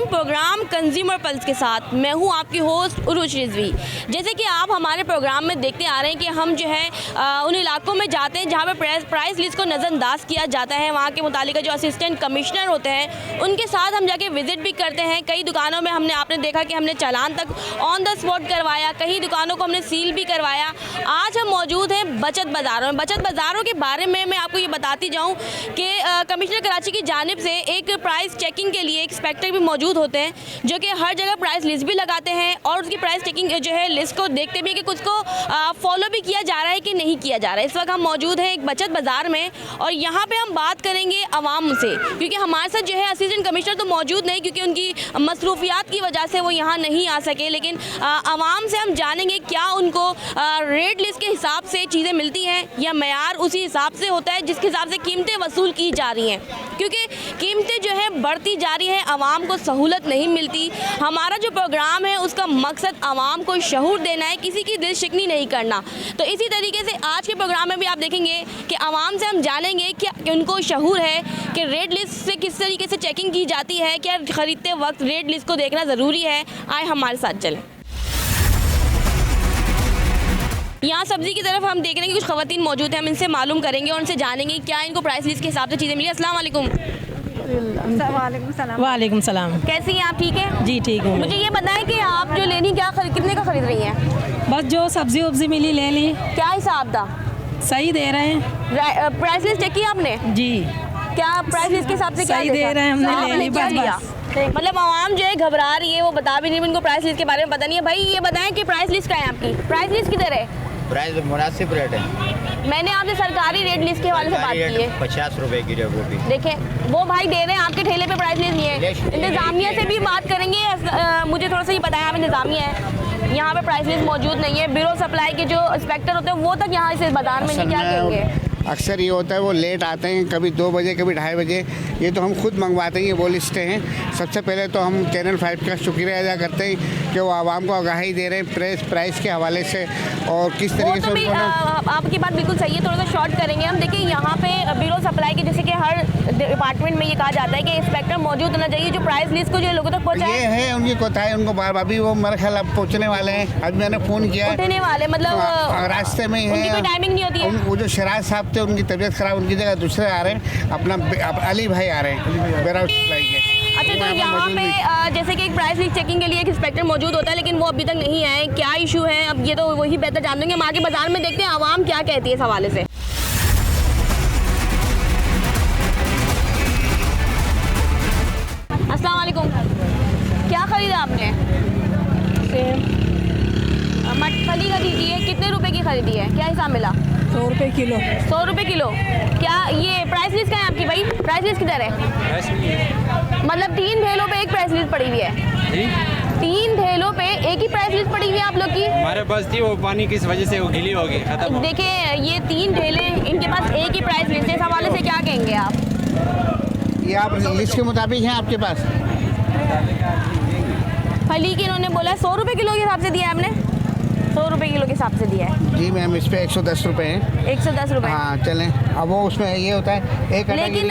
Programme consumer pulse के साथ। मैं हूं आपकी होस्ट उरुज रिजवी। जैसे कि आप हमारे प्रोग्राम में देखते आ रहे हैं कि हम जो है उन इलाकों में जाते हैं जहां पे प्राइस लिस्ट को नज़रअंदाज किया जाता है। वहां के मुतालिका जो असिस्टेंट कमिश्नर होते हैं उनके साथ हम जाके विज़िट भी करते हैं। कई दुकानों में आपने देखा कि हमने चालान तक ऑन द स्पॉट करवाया, कई दुकानों को हमने सील भी करवाया। आज हम मौजूद हैं बचत बाज़ारों में। बचत बाज़ारों के बारे में मैं आपको ये बताती जाऊँ कि कमिश्नर कराची की जानिब से एक प्राइस चेकिंग के लिए एक इंस्पेक्टर भी मौजूद होते हैं जो कि हर जगह प्राइस लिस्ट भी लगाते हैं और उसकी प्राइस चेकिंग जो है लिस्ट को देखते भी हैं कि कुछ को फॉलो भी किया जा रहा है कि नहीं किया जा रहा है। इस वक्त हम मौजूद हैं एक बचत बाज़ार में और यहाँ पे हम बात करेंगे आवाम से, क्योंकि हमारे साथ जो है असिस्टेंट कमिश्नर तो मौजूद नहीं क्योंकि उनकी मसरूफियात की वजह से वो यहाँ नहीं आ सके, लेकिन आवाम से हम जानेंगे क्या उनको रेट लिस्ट के हिसाब से चीज़ें मिलती हैं या मयार उसी हिसाब से होता है जिसके हिसाब से कीमतें वसूल की जा रही हैं, क्योंकि कीमतें जो है बढ़ती जा रही हैं, आवाम को सहूलत नहीं मिलती। हमारा जो प्रोग्राम है उसका मकसद आवाम को शऊर देना है, किसी की दिल शिकनी नहीं करना। तो इसी तरीके से आज के प्रोग्राम में भी आप देखेंगे कि आवाम से हम जानेंगे कि उनको शऊर है कि रेट लिस्ट से किस तरीके से चेकिंग की जाती है, क्या ख़रीदते वक्त रेट लिस्ट को देखना ज़रूरी है। आए हमारे साथ चलें। यहाँ सब्जी की तरफ हम देख रहे हैं कि कुछ ख़वातीन मौजूद हैं, हम इनसे मालूम करेंगे और उनसे जानेंगे क्या इनको प्राइस लिस्ट के हिसाब से चीज़ें मिली। अस्सलाम वालेकुम। वालेकुम सलाम। कैसी हैं आप? ठीक है जी, ठीक हूँ। मुझे ये बताएं कि आप जो लेनी कितने का खरीद रही हैं? बस जो सब्जी वब्जी मिली ले ली। क्या हिसाब था? सही दे रहे हैं। प्राइस लिस्ट चेक की आपने? जी। क्या प्राइस लिस्ट के हिसाब से क्या सही दे रहे हैं, हमने ले ली बस। मतलब आवाम जो है घबरा रही है, वो बता भी नहीं, इनको प्राइस लिस्ट के बारे में पता नहीं है। भाई ये बताएं कि प्राइस लिस्ट क्या है आपकी? प्राइस लिस्ट किधर है? प्राइस मुनासिब रेट है। मैंने आपसे सरकारी रेट लिस्ट के हवाले से बात की है। 50 रुपए की वो भी देखें वो भाई दे रहे हैं, आपके ठेले पे प्राइस लिस्ट नहीं है। इंतजामिया से भी बात करेंगे। मुझे थोड़ा सा ये बताया, आप इंतजामिया है, यहाँ पे प्राइस लिस्ट मौजूद नहीं है। ब्यूरो सप्लाई के जो इंस्पेक्टर होते हैं वो तक यहाँ से बाजार में नहीं, क्या कहेंगे? अक्सर ये होता है वो लेट आते हैं, कभी 2 बजे कभी 2:30 बजे। ये तो हम खुद मंगवाते हैं, ये वो लिस्टें हैं। सबसे पहले तो हम चैनल 5 का शुक्रिया अदा करते हैं कि वो आवाम को आगाही दे रहे हैं प्राइस के हवाले से और किस तरीके से उनको आपकी बात बिल्कुल सही है। थोड़ा सा शॉर्ट करेंगे हम। देखिए यहाँ पे ब्यूरो सप्लाई के जैसे कि हर डिपार्टमेंट में ये कहा जाता है कि इंस्पेक्टर मौजूद होना चाहिए जो प्राइस लिस्ट को जो लोगों तक पहुँचाए। ये है उनकी कोताही, उनको बार बार भी वो मेरे ख्याल अब पहुँचने वाले हैं। अभी मैंने फ़ोन किया, उठने वाले मतलब रास्ते में ही उनकी कोई टाइमिंग नहीं होती है। वो जो शराज साहब थे उनकी तबीयत खराब, उनकी जगह दूसरे आ रहे हैं, अपना अली भाई आ रहे हैं बेरा सप्लाई के। अच्छा, तो यहाँ पे जैसे कि एक प्राइस लिस्ट चेकिंग के लिए एक इंस्पेक्टर मौजूद होता है लेकिन वो अभी तक नहीं आए, क्या इशू है? अब ये तो वही बेहतर जान देंगे। हम आगे बाजार में देखते हैं आवाम क्या कहती है इस हवाले से। अस्सलाम वालेकुम। क्या खरीदा आपने? मटफली खरीदी है, कितने रुपए की खरीदी है? क्या हिसाब मिला? 100 रुपये किलो। 100 रुपये किलो। क्या ये प्राइस लिस्ट क्या है आपकी भाई? प्राइस लिस्ट किधर है? मतलब 3 ढेलों पे एक प्राइस लिस्ट पड़ी हुई है। 3 ढेलों पे एक ही प्राइस लिस्ट पड़ी हुई है आप लोग की? हमारे पास थी, वो पानी किस वजह से वो गीली हो गई, खत्म। देखिए ये 3 ढेले, इनके पास एक ही प्राइस लिस्ट है। इस हवाले से क्या कहेंगे आप? ये आप लिस्ट के मुताबिक हैं आपके पास? फली की इन्होंने बोला 100 रुपये किलो के हिसाब से दिया है आपने? 100 रुपये किलो के हिसाब से दिया है जी मैम। इस पे 110 रुपये हैं। 110 रुपये। हाँ चलें। अब वो उसमें ये होता है एक लेकिन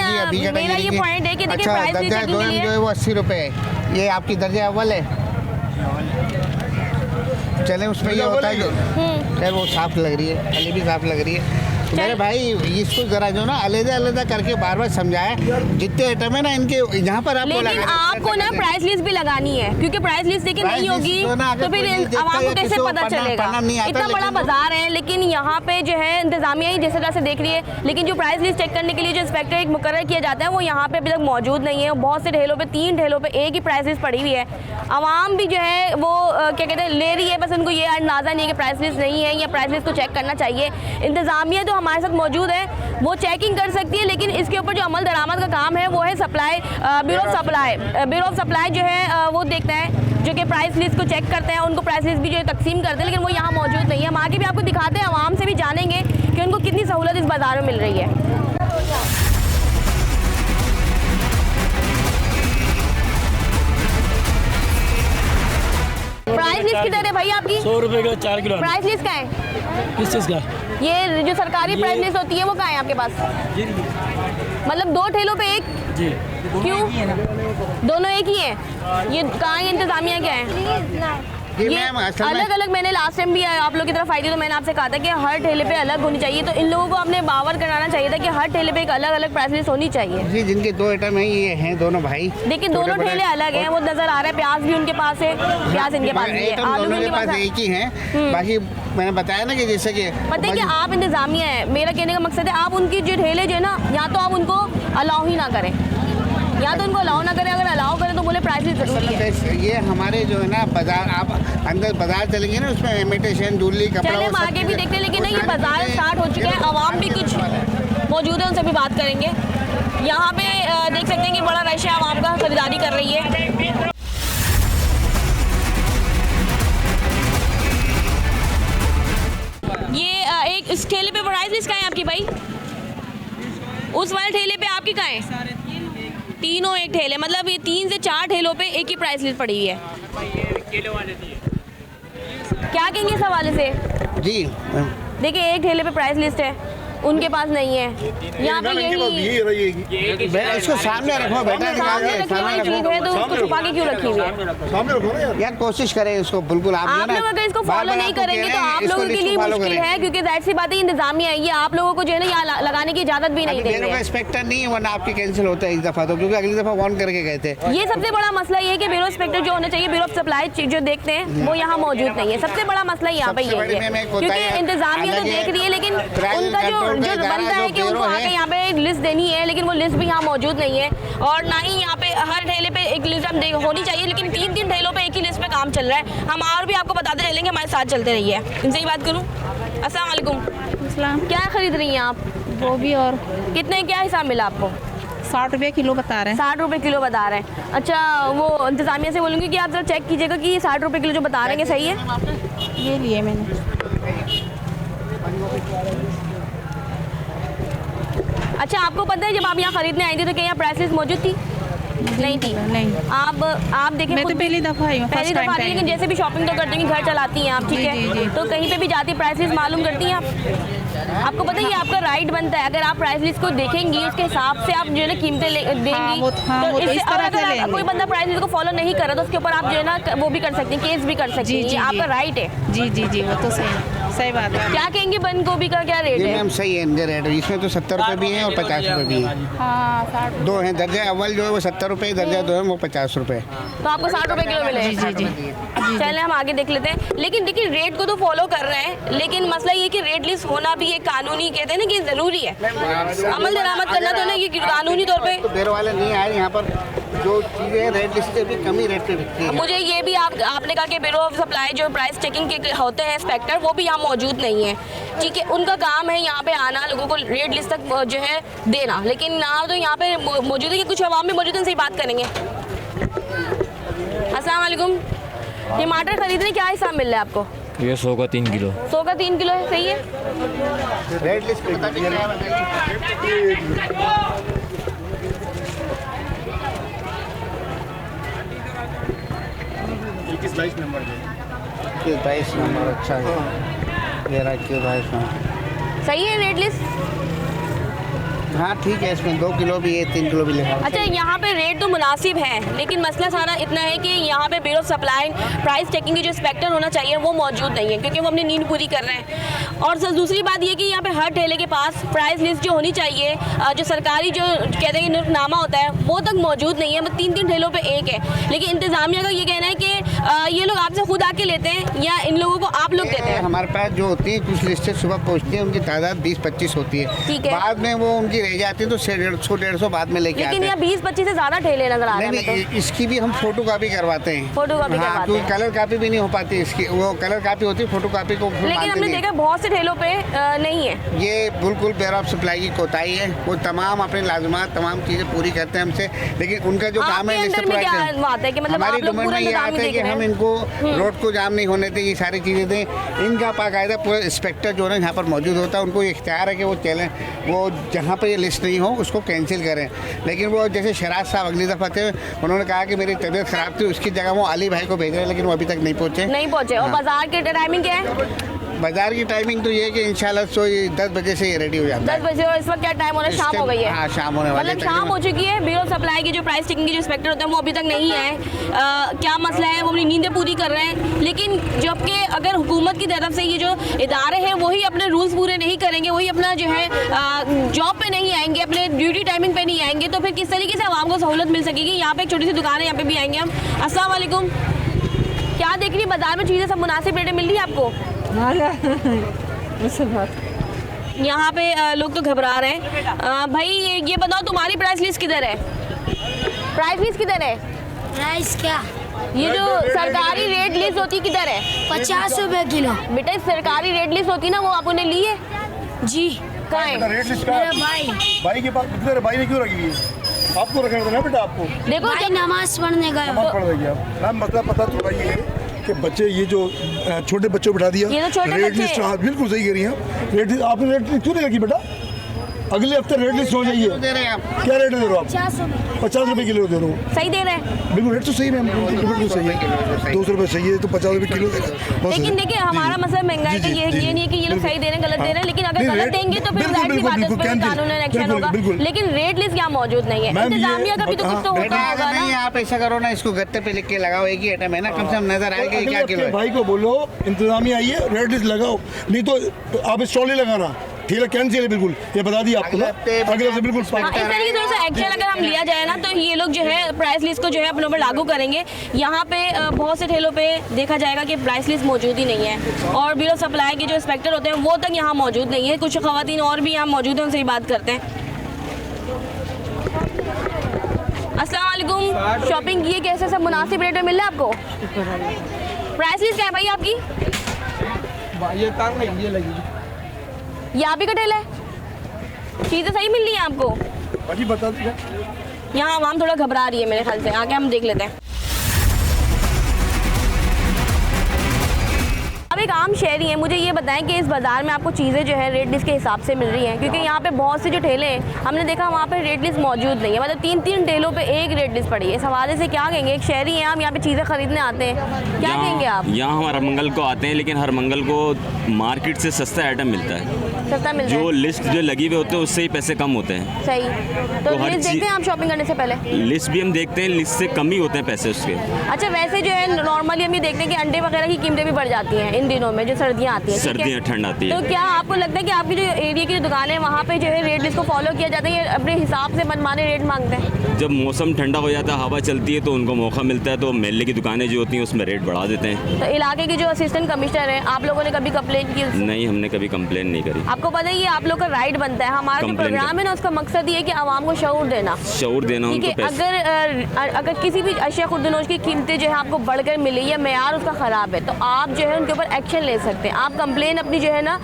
मेरा ये पॉइंट है कि देखिए प्राइस लिस्ट चेकिंग के लिए जो है वो 80 रुपये है। ये आपकी दर्जा अव्वल है। चलें उसमें ये होता है कि खैर वो साफ लग रही है, अली भी साफ लग रही है। तो मेरे भाई इसको जरा जो ना अलग-अलग करके बार-बार समझाया, जितने आइटम है ना इनके यहाँ पर आपको लेकिन आपको ना प्राइस लिस्ट भी लगानी है, क्योंकि प्राइस लिस्ट देखिए नहीं होगी तो फिर आवाम को कैसे पता चलेगा? इतना बड़ा बाजार है लेकिन यहाँ पे जो है इंतजामिया ही जिस तरह से देख रही है, लेकिन जो प्राइस लिस्ट चेक करने के लिए जो इंस्पेक्टर एक मुकर्रर किया जाता है वो यहाँ पे अभी तक मौजूद नहीं है। बहुत से ढेलों पे 3 ढेलों पे एक ही प्राइस लिस्ट पड़ी हुई है। आवाम भी जो है वो क्या कहते हैं ले रही है, बस उनको ये अंदाज़ा नहीं है कि प्राइस लिस्ट नहीं है या प्राइस लिस्ट को चेक करना चाहिए। इंतजामिया तो हमारे साथ मौजूद है, वो चेकिंग कर सकती है, लेकिन इसके ऊपर जो अमल दरामद का काम है वो है सप्लाई, ब्यूरो ऑफ सप्लाई जो है वो देखता है, जो कि प्राइस लिस्ट को चेक करते हैं, उनको प्राइस लिस्ट भी जो है तकसीम करते हैं, लेकिन वो यहाँ मौजूद नहीं है। हम आगे भी आपको दिखाते हैं, आवाम से भी जानेंगे कि उनको कितनी सहूलत इस बाज़ार में मिल रही है। प्राइस लिस्ट किधर है भाई आपकी? 100 रुपये का 4 किलो। प्राइस लिस्ट कहाँ है? किस चीज़ का? ये जो सरकारी प्राइस लिस्ट होती है वो कहाँ है आपके पास? मतलब 2 ठेलों पे एक? जी। क्यों? दोनों एक ही हैं? ये कहाँ है इंतजामिया क्या है? ये ये मैम असल में अलग अलग, मैंने लास्ट टाइम भी आप लोग की तरफ आई थी तो मैंने आपसे कहा था कि हर ठेले पे अलग होनी चाहिए, तो इन लोगों को आपने बावर कराना चाहिए था कि हर ठेले पे एक अलग अलग प्राइस लिस्ट होनी चाहिए। जी, जिनके 2 आइटम हैं ये हैं दोनों भाई। देखिए दोनों छोटे ठेले बड़े- अलग हैं, वो नजर आ रहा है। प्याज भी उनके पास है, प्याज इनके पास भी है, आइटम आलू भी दोनों के उनके पास पास है। एक ही हैं। बाकी मैंने बताया ना कि जैसे कि पता है कि आप इंतजामिया है, मेरा कहने का मकसद है आप उनकी जो ठेले जो है ना, या तो आप उनको अलाउ ही ना करें, या तो उनको अलाउ ना करें। अगर अलाउ करें तो बोले प्राइस लिस्ट जरूरी है। ये हमारे जो है ना बाजार, आप अंदर बाजार चलेंगे ना, उसमें इमिटेशन जूलरी कपड़ा चले वो हम सब आगे भी चीज़ें- देखते हैं, लेकिन ना ये वो सारी बाजार चीज़ें स्टार्ट हो चुका है, आवाम भी कुछ मौजूद है, उनसे भी बात करेंगे। यहाँ पे देख सकते हैं कि बड़ा रश है, आवाम का खरीदारी कर रही है। ये एक इस ठेले पे प्राइस लिस्ट कहाँ है आपकी भाई? उस वाले ठेले पे आपकी कहाँ है? तीनों एक ठेले, मतलब ये 3 से 4 ठेलों पे एक ही प्राइस लिस्ट पड़ी हुई है। क्या कहेंगे इस हवाले से? जी देखिए एक ठेले पे प्राइस लिस्ट है, उनके पास नहीं है। यहाँ पे यही इसको सामने रखो बेटा, निकाल सामने के रखी हुई सामने चीज है तो रखो उसको छुपा के क्यों रखी हुई है? यार, कोशिश करें इसको बिल्कुल आप जो है आप ना, लोग अगर इसको बार-बार फॉलो नहीं आपको करेंगे कह तो रहे हैं, आप इसको लोगों के लिस्ट लिए को follow मुश्किल करें। है, क्योंकि जाहिर सी बात है इंतजामिया है, ये आप लोगों को जो है ना यहाँ लगाने की इजाजत भी नहीं अभी मेरे को देंगे। इंस्पेक्टर नहीं है, वरना आपकी कैंसिल होता है इस दफा तो, क्योंकि अगली दफा वार्न करके गए थे। ये सबसे बड़ा मसला ये है कि ब्यूरो इंस्पेक्टर जो होने चाहिए, ब्यूरो ऑफ सप्लाई जो देखते हैं वो यहाँ मौजूद नहीं है। सबसे बड़ा मसला यहाँ पे सबसे यही बड़ी है, मैम एक होता क्योंकि है, इंतजामिया तो अलग है, देख रही है, लेकिन प्राइस उनका जो कंट्रोल का जो इदारा बनता है जो कि उनको ब्यूरो आके है। यहाँ पे लिस्ट देनी है, लेकिन वो लिस्ट भी यहाँ मौजूद नहीं है। और ना ही यहाँ पे हर ठेले पे एक लिस्ट हम होनी चाहिए, लेकिन 3-3 ठेलों पे एक ही लिस्ट पे काम चल रहा है। हम और भी आपको बताते चलेंगे, हमारे साथ चलते रहिए। इनसे ही बात करूँ। अस्सलाम वालेकुम, इस्लाम क्या खरीद रही हैं आप? गोभी और कितने, क्या हिसाब मिला आपको? 60 रुपये किलो बता रहे हैं। 60 रुपये किलो बता रहे हैं। अच्छा, वो इंतजामिया से बोलूँगी कि आप जरा चेक कीजिएगा कि ये 60 रुपये किलो जो बता रहे हैं सही है। ये लिए मैंने। अच्छा, आपको पता है जब आप यहाँ खरीदने आई थी तो क्या यहाँ प्राइस लिस्ट मौजूद थी? नहीं थी। नहीं। आप देखिए, मैं तो खुद भी पहली दफ़ा आई हूँ, पहली फर्स्ट दफा टाइम आती है, लेकिन जैसे भी शॉपिंग तो करती हैं, घर चलाती हैं आप, ठीक जी, है? जी, जी। तो कहीं पे भी जाती प्राइस लिस्ट मालूम करती हैं आप? आपको पता है ये आपका राइट बनता है, अगर आप प्राइस लिस्ट को देखेंगी उसके हिसाब से आप जो है ना कीमतें देंगी। वो तो इससे इस तरह और से अगर लेंगे। कोई बंदा प्राइस लिस्ट को फॉलो नहीं कर रहा तो उसके ऊपर आप जो है ना वो भी कर सकती हैं, केस भी कर सकती जी, हैं। जी, ये आपका जी। राइट है। जी जी जी, वो तो सही बात है। क्या कहेंगे बंद गोभी का क्या रेट ये है? मैम सही है, इनके रेट इसमें तो 70 रुपये भी हैं और 50 रुपये भी हैं। हाँ 60। दो हैं, दर्जा अव्वल जो है वो 70 रुपये, दर्जा 2 है वो 50 रुपये। तो आपको 60 रुपये किलो मिले। जी जी जी। चलें हम आगे देख लेते हैं। लेकिन देखिए रेट को तो फॉलो कर रहे हैं, लेकिन मसला ये है कि रेट लिस्ट होना भी एक कानूनी, कहते हैं ना कि ज़रूरी है, अमल दरामद करना तो ना ये कानूनी तौर पे। तो बेर वाले नहीं आए यहाँ पर, जो चीज़ें रेट लिस्ट से भी कम ही रेट पे बिकती है। मुझे ये भी आपने कहा कि ब्यूरो ऑफ सप्लाई जो प्राइस चेकिंग के होते हैं इंस्पेक्टर, वो भी यहाँ मौजूद नहीं है, ठीक है? उनका काम है यहाँ पे आना, लोगों को रेट लिस्ट तक जो है देना, लेकिन ना तो यहाँ पे मौजूद है कि कुछ अवाम भी मौजूद है, उनसे ही बात करेंगे। अस्सलाम वालेकुम, टमाटर खरीदने क्या हिसाब मिल रहा है आपको? ये 100 का 3 किलो। 100 का 3 किलो है, सही है? रेट लिस्ट पता नहीं क्या है, इक्कीस 22 नंबर जो 22 नंबर। अच्छा है, ये रहा 22 नंबर। सही है रेट लिस्ट? हाँ ठीक है, इसमें 2 किलो भी है, 3 किलो भी लिखा है। अच्छा, यहाँ पे रेट तो मुनासिब है, लेकिन मसला सारा इतना है कि यहाँ पे bureau of supply price checking की जो इंस्पेक्टर होना चाहिए वो मौजूद नहीं है, क्योंकि वो अपनी नींद पूरी कर रहे हैं। और दूसरी बात ये कि यहाँ पे हर ठेले के पास प्राइस लिस्ट जो होनी चाहिए, जो सरकारी जो कहते हैं कि नुकनामा होता है, वो तक मौजूद नहीं है। मतलब 3-3 ठेलों पर एक है, लेकिन इंतजामिया का ये कहना है कि ये लोग आपसे खुद आके लेते हैं या इन लोगों को आप लोग देते हैं? हमारे पास जो होती है कुछ लिस्टें सुबह पहुँचती हैं, उनकी तादाद 20-25 होती है। ठीक है। बाद में वो उनकी रह जाती है तो 150-150 बाद में लेके आते लेकिन हैं। यहाँ 20-25 से ज़्यादा ठेले नजर आ रहे नहीं हैं हमें नहीं, इसकी भी हम फोटो कापी करवाते हैं। फोटोकॉपी हाँ, करवाते क्योंकि हैं। कलर कापी भी नहीं हो पाती इसकी, वो कलर कापी होती है, फोटो कापी को तो। लेकिन हमने देखा बहुत से ठेलों पे नहीं है। ये बिल्कुल ब्यूरो ऑफ सप्लाई की कोताही है। वो तमाम अपने लाजमात तमाम चीज़ें पूरी करते हैं हमसे, लेकिन उनका जो काम है आपके लिस्ट अंडर में क्या प्रोवाइड बात है कि मतलब हमारी आप लोग डोमेन पूरा में ये निजाम आता ही है कि देख रहे हम हैं? इनको रोड को जाम नहीं होने दें, ये सारी चीज़ें दें। इनका बाकायदा पूरा इंस्पेक्टर जो है यहाँ पर मौजूद होता है, उनको ये इख्तियार है कि वो चलें, वो जहाँ पर ये लिस्ट नहीं हो उसको कैंसिल करें। लेकिन वो जैसे शराज साहब अगली दफ़ा थे, उन्होंने कहा कि मेरी तबीयत ख़राब थी, उसकी जगह वो अली भाई को भेज रहे हैं, लेकिन वो अभी तक नहीं पहुँचे। नहीं पहुंचे। और बाजार की टाइमिंग क्या है? बाजार की टाइमिंग तो ये है कि इंशाल्लाह 10 बजे से ये रेडी हो जाता 10 है। बजे और इस वक्त क्या टाइम हो रहा है? शाम हो गई है। हाँ, शाम होने वाली है मतलब शाम हो चुकी है। ब्यूरो सप्लाई की जो प्राइस टिकिंग के जो इंस्पेक्टर होते हैं वो अभी तक नहीं आए। क्या मसला है? वो अपनी नींदें पूरी कर रहे हैं, लेकिन जबकि अगर हुकूमत की तरफ से ये जो इदारे हैं वही अपने रूल्स पूरे नहीं करेंगे, वही अपना जो है जॉब पे नहीं आएंगे, अपने ड्यूटी टाइमिंग पे नहीं आएंगे, तो फिर किस तरीके से आवाम को सहूलत मिल सकेगी? यहाँ पे एक छोटी सी दुकान है, यहाँ पे भी आएंगे हम। अस्सलाम वालेकुम। क्या देख रही है? बाजार में चीज़ें सब मुनासिब रेटें मिल रही है आपको? यहाँ पे लोग तो घबरा रहे हैं। भाई ये बताओ तुम्हारी प्राइस लिस्ट किधर है? प्राइस लिस्ट किधर है? प्राइस क्या? ये जो सरकारी रेट लिस्ट होती किधर है? 50 रुपए किलो। बेटा सरकारी रेट लिस्ट होती ना, वो आपने ली है? जी। कहाँ है? रेट लिस्ट का मेरा भाई भाई के पास किधर? भाई ने क्यों रखी हुई है? आपको रखना था ना बेटा, आपको देखो भाई नमाज पढ़ने गए। नमाज पढ़ रही है आप। मैम मतलब पता थोड़ा ये है कि बच्चे ये जो छोटे बच्चों को बिठा दिया, ये तो छोटे रेट बच्चे लिस्ट। हाँ बिल्कुल सही कह रही हैं। रेट लिस्ट आपने रेट लिस्ट क्यों नहीं रखी बेटा? अगले हफ्ते रेट लिस्ट हो जाइए। दे रहे हैं आप। क्या रेट दे रहे हो आप? 50 रुपए। 50 रुपए किलो दे रहे हो। सही दे रहे हैं, बिल्कुल रेट तो सही है, बिल्कुल सही है। 200 रुपए सही है तो 50 रुपए किलो। लेकिन देखिए हमारा मसला महंगाई का ये नहीं है कि ये लोग सही दे रहे हैं गलत दे रहे हैं, लेकिन अगर गलत देंगे तो फिर जाहिर सी बात है उस पर कानूनी एक्शन होगा। लेकिन रेट लिस्ट यहाँ मौजूद नहीं है। इंतजामिया का भी तो कुछ तो होता बेटा होगा नहीं, ना। आप ऐसा करो ना, इसको गत्ते पे लिख के लगाओ, एक ही आइटम है ना, कम से कम नजर आएगा ये क्या किलो है। भाई को बोलो इंतजामिया आइए, रेट लिस्ट लगाओ, नहीं तो आप स्टॉल ही लगाना। ठेला कैंसिल है बिल्कुल, ये बता दिया आपको ना। अगले से बिल्कुल हाँ, इस तरीके से थोड़ा सा एक्शन अगर हम लिया जाए ना तो ये लोग जो है प्राइस लिस्ट को जो है अपने ऊपर लागू करेंगे। यहाँ पे बहुत से ठेलों पे देखा जाएगा कि प्राइस लिस्ट मौजूद ही नहीं है, और ब्यूरो सप्लाई के जो इंस्पेक्टर होते हैं वो तक यहाँ मौजूद नहीं है। कुछ खवातीन और भी यहाँ मौजूद हैं, उनसे ही बात करते हैं। अस्सलाम वालेकुम। शॉपिंग की कैसे सब मुनासिब रेट में मिल रहा है आपको? प्राइस लिस्ट क्या है भाई आपकी? ये आप ही का ठेला है? चीज़ें सही मिल रही हैं आपको? बाकी बता दीजिए। यहाँ आवाम थोड़ा घबरा रही है मेरे ख्याल से, आगे हम देख लेते हैं। अब एक आम शहरी है, मुझे ये बताएं कि इस बाज़ार में आपको चीज़ें जो है रेट लिस्ट के हिसाब से मिल रही हैं? क्योंकि यहाँ पे बहुत से जो ठेले हैं हमने देखा वहाँ पे रेट लिस्ट मौजूद नहीं है, मतलब 3-3 ठेलों पे एक रेट लिस्ट पड़ी है। इस हवाले से क्या कहेंगे? एक शहरी हैं हम, यहाँ पे चीज़ें खरीदने आते हैं, क्या कहेंगे आप? यहाँ हम हर मंगल को आते हैं, लेकिन हर मंगल को मार्केट से सस्ता आइटम मिलता है। सस्ता मिलता जो है? लिस्ट जो लगी हुए होते हैं उससे ही पैसे कम होते हैं। सही। तो हर लिस्ट देखते हैं आप शॉपिंग करने से पहले? लिस्ट भी हम देखते हैं, लिस्ट से कम ही होते हैं पैसे उसके। अच्छा, वैसे जो है नॉर्मली हम ये देखते हैं कि अंडे वगैरह की कीमतें भी बढ़ जाती हैं इन दिनों में, जो सर्दियाँ आती हैं। सर्दियाँ ठंड आती है। तो क्या आपको लगता है कि आपकी जो एरिया की जो दुकान है वहाँ पे जो है रेट लिस्ट को फॉलो किया जाता है या अपने हिसाब से मनमाने रेट मांगते हैं? जब मौसम ठंडा हो जाता है, हवा चलती है, तो उनको मौका मिलता है तो मेले की दुकानें जो होती हैं उसमें रेट बढ़ा देते हैं। तो इलाके के जो असिस्टेंट कमिश्नर हैं, आप लोगों ने कभी कंप्लेंट की? नहीं, हमने कभी कंप्लेन नहीं करी। आपको पता है ये आप लोग का राइट बनता है। हमारा जो कंप्लेन प्रोग्राम है ना उसका मकसद ये है कि आवाम को शऊर देना। शऊर देना ठीक उनको है। पैसे। अगर किसी भी अशिया खुर्दनोश की कीमतें जो है आपको बढ़कर मिली या मेयार उसका ख़राब है तो आप जो है उनके ऊपर एक्शन ले सकते हैं। आप कंप्लेन अपनी जो है ना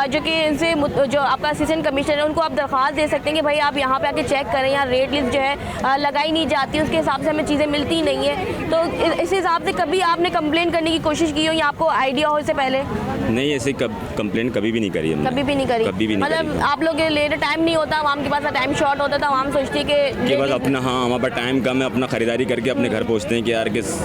जो कि इनसे जो आपका असिस्टेंट कमिश्नर है उनको आप दरख्वास्त दे सकते हैं कि भाई आप यहाँ पे आके चेक करें, यहाँ रेट लिस्ट जो है लगाई नहीं जाती, उसके हिसाब से हमें चीज़ें मिलती ही नहीं है। तो इस हिसाब से कभी आपने कंप्लेन करने की कोशिश की हो या आपको आइडिया हो इससे पहले? नहीं, ऐसे कंप्लेन कभी भी नहीं करी हमने। कभी भी नहीं करी? कभी भी नहीं मतलब करी। आप लोग लेट टाइम नहीं होता, आवाम के पास टाइम शॉर्ट होता था, आवाम सोचती है के बाद कि अपना, हाँ हमारे पास टाइम कम है, अपना खरीदारी करके अपने घर पहुँचते हैं कि यार किस।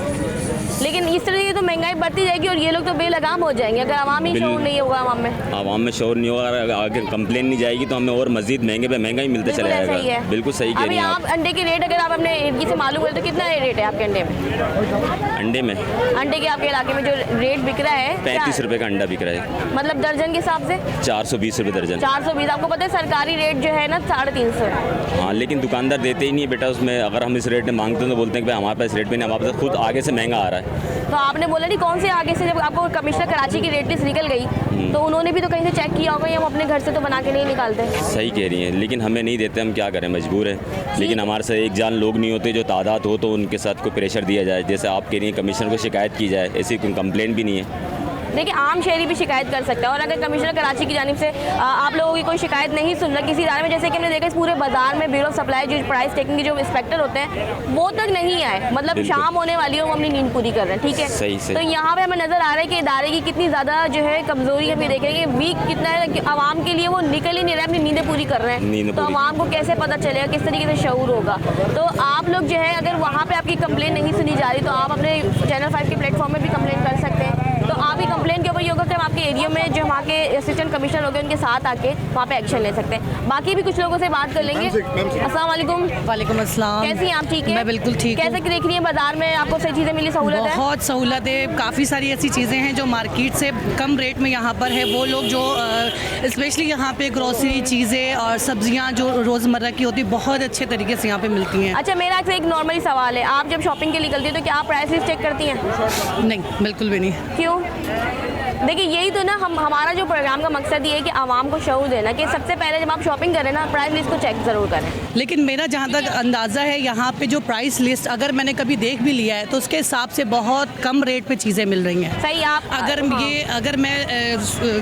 लेकिन इस तरह की तो महंगाई बढ़ती जाएगी और ये लोग तो बेलगाम हो जाएंगे अगर आवाम ही शऊर नहीं होगा आवाम में। आवाम में शोर नहीं होगा, अगर कंप्लेन नहीं जाएगी तो हमें और मजीद महंगे पे महंगा ही मिलता चला बिल्कुल ऐसा ही जाएगा। है। बिल्कुल सही कह अभी रही हैं आप आप। अंडे के रेट अगर आप अपने इर्द से मालूम करें तो कितना रेट है आपके अंडे में? अंडे में अंडे के आपके इलाके में जो रेट बिक रहा है 35 रुपए का अंडा बिक रहा है। मतलब दर्जन के हिसाब से 420 रुपए दर्जन। 420। आपको पता है सरकारी रेट जो है ना 350। हाँ, लेकिन दुकानदार देते ही नहीं है बेटा उसमें। अगर हम इस रेट में मांगते हैं तो बोलते हैं कि भाई हमारे पास रेट में नहीं, हमारे पास खुद आगे से महंगा आ रहा है। तो आपने बोला नहीं कौन से आगे से, जब आपको कमिश्नर कराची की रेट लिस्ट निकल गई तो उन्होंने भी तो कहीं से चेक किया होगा, या हम अपने घर से तो बना के नहीं निकालते? सही कह रही हैं, लेकिन हमें नहीं देते, हम क्या करें, मजबूर हैं। लेकिन हमारे से एक जान लोग नहीं होते, जो तादाद हो तो उनके साथ कोई प्रेशर दिया जाए। जैसे आप कह रही हैं कमिश्नर को शिकायत की जाए, ऐसी कोई कंप्लेन भी नहीं है। देखिए आम शहरी भी शिकायत कर सकता है, और अगर कमिश्नर कराची की जानिब से आप लोगों की कोई शिकायत नहीं सुन रहा किसी इदारे में, जैसे कि हमने देखा इस पूरे बाजार में ब्यूरो सप्लाई जो प्राइस टेकिंग के जो इंस्पेक्टर होते हैं वो तक नहीं आए, मतलब शाम होने वाली हो, हम अपनी नींद पूरी कर रहे हैं। ठीक है, सही तो यहाँ पे हमें नजर आ रहा है कि इदारे की कितनी ज़्यादा जो है कमजोरी हमें देख रहे हैं कि वीक कितना है कि आवाम के लिए वो निकल ही नहीं रहा है, अपनी नींदें पूरी कर रहे हैं। तो आवाम को कैसे पता चलेगा, किस तरीके से शऊर होगा? तो आप लोग जो है अगर वहाँ पर आपकी कंप्लेन नहीं सुनी जा रही तो आप अपने चैनल 5 के प्लेटफॉर्म में भी कंप्लेन कर सकते हैं। तो आप ही कंप्लेन के ऊपर ये होगा कि हम आपके एरिया में जो वहाँ के असिस्टेंट कमिश्नर हो गए उनके साथ आके वहाँ पे एक्शन ले सकते हैं। बाकी भी कुछ लोगों से बात कर लेंगे। अस्सलाम वालेकुम। वालेकुम अस्सलाम। कैसी हैं आप? ठीक है, मैं बिल्कुल ठीक हूँ। कैसे देख रही हैं बाजार में, आपको सही चीज़ें मिली, सहूलत है? बहुत सहूलत है, काफ़ी सारी ऐसी चीज़ें हैं जो मार्केट से कम रेट में यहाँ पर है। वो लोग जो स्पेशली यहाँ पे ग्रोसरी चीज़ें और सब्जियाँ जो रोज़मर्रा की होती है बहुत अच्छे तरीके से यहाँ पे मिलती हैं। अच्छा, मेरा एक नॉर्मली सवाल है, आप जब शॉपिंग के लिए निकलती है तो क्या आप प्राइस लिस्ट चेक करती हैं? नहीं, बिल्कुल भी नहीं। क्यों? देखिए, यही तो ना हमारा जो प्रोग्राम का मकसद ये है कि आवाम को शऊर देना कि सबसे पहले जब आप शॉपिंग करें ना प्राइस लिस्ट को चेक ज़रूर करें। लेकिन मेरा जहाँ तक अंदाज़ा है यहाँ पे जो प्राइस लिस्ट अगर मैंने कभी देख भी लिया है तो उसके हिसाब से बहुत कम रेट पे चीज़ें मिल रही हैं। सही आप अगर मैं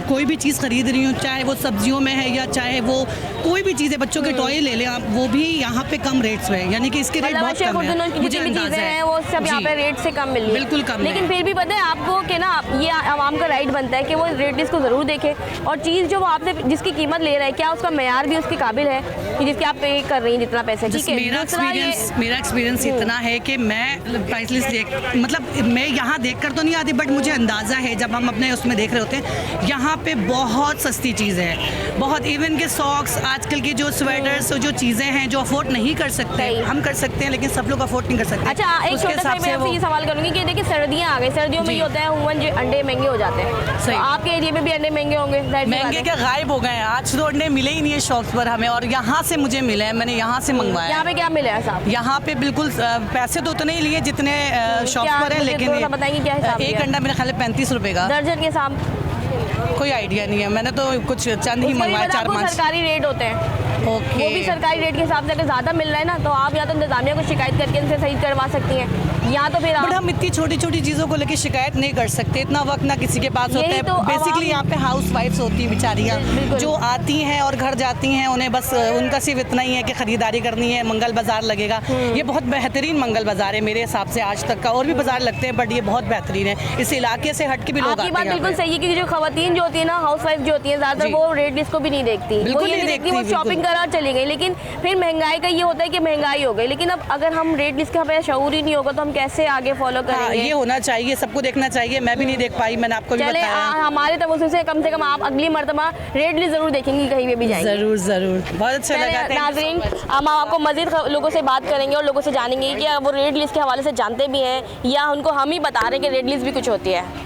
कोई भी चीज़ खरीद रही हूँ, चाहे वो सब्जियों में है या चाहे वो कोई भी चीज़ है, बच्चों के टॉय ले लें आप, वो भी यहाँ पे कम रेट्स में है, यानी कि इसके रेट बहुत कम है। मुझे अंदाज़ा है वो सब यहाँ पे रेट से कम मिल रही है, बिल्कुल कम। लेकिन फिर भी पता है आपको कि ना ये आवाम का राइट बनता है कि वो रेट लिस्ट को ज़रूर देखें और चीज़ जो वो आपसे जिसकी कीमत ले रहा है क्या उसका मेयार भी उसके काबिल है कि जिसके आप पे कर रही हैं जितना पैसे। ठीक है, मेरा एक्सपीरियंस इतना है कि मैं प्राइस लिस्ट मतलब मैं यहाँ देख कर तो नहीं आती, बट मुझे अंदाज़ा है जब हम अपने उसमें देख रहे होते हैं यहाँ पे बहुत सस्ती चीज़ें हैं, बहुत। इवन के सॉक्स, आजकल की जो स्वेटर्स जो चीज़ें हैं जो अफोर्ड नहीं कर सकते, हम कर सकते हैं लेकिन सब लोग अफोर्ड नहीं कर सकते। अच्छा, एक छोटा सा मैं आपसे ये सवाल करूँगी कि देखिए सर्दियाँ आ गई, सर्दियों में ये होता है उमूमन जो अंडे महंगे हो जाते हैं। सही। आपके एरिया में भी अंडे महंगे होंगे? महंगे क्या, गायब हो गए हैं। आज तो अंडे मिले ही नहीं है शॉप्स पर हमें, और यहाँ से मुझे मिले हैं, मैंने यहाँ से मंगवाया। यहाँ पे क्या मिला है साहब? यहाँ पे बिल्कुल पैसे तो उतने ही लिए जितने शॉप पर है, लेकिन बताएंगे क्या हिसाब? एक अंडा मेरा ख्याल है 35 रुपए का दर्जन के साथ। कोई आइडिया नहीं है, मैंने तो कुछ चंद ही मंगवाया, 4-5। सरकारी रेट होते हैं, ओके। वो भी सरकारी रेट के हिसाब से अगर ज़्यादा मिल रहा है ना तो आप या तो इंतजामिया को शिकायत करके उनसे सही करवा सकती हैं, या तो फिर बट हम इतनी छोटी छोटी चीज़ों को लेकर शिकायत नहीं कर सकते, इतना वक्त ना किसी के पास होता है। तो बेसिकली यहाँ पे हाउस वाइफ्स होती हैं बेचारियाँ जो आती हैं और घर जाती हैं, उन्हें बस उनका सिर्फ इतना ही है कि ख़रीदारी करनी है, मंगल बाज़ार लगेगा। ये बहुत बेहतरीन मंगल बाज़ार है मेरे हिसाब से आज तक का, और भी बाज़ार लगते हैं बट ये बहुत बेहतरीन है, इस इलाके से हट के भी लोग आते हैं। आपकी बात बिल्कुल सही है कि जो खवातीन जो होती है ना, हाउस वाइफ जो होती है ज़्यादातर वो रेट लिस्ट को भी नहीं देखती, बिल्कुल नहीं देखती, वो शॉपिंग करा चली गई। लेकिन फिर महंगाई का ये होता है कि महंगाई हो गई, लेकिन अब अगर हम रेट लिस्ट का हमें शऊर ही नहीं होगा तो हम कैसे आगे फॉलो करेंगे? ये होना चाहिए, सबको देखना चाहिए। मैं भी नहीं देख पाई, मैंने आपको भी बताया। हमारे तवज्जो से कम आप अगली मर्तबा रेट लिस्ट जरूर देखेंगी कहीं पे भी जाएंगे। जरूर जरूर, बहुत अच्छा लगा। नाज़रीन, हम आपको मजीद लोगों से बात करेंगे और लोगों से जानेंगे कि वो रेट लिस्ट के हवाले से जानते भी हैं या उनको हम ही बता रहे हैं कि रेट लिस्ट भी कुछ होती है।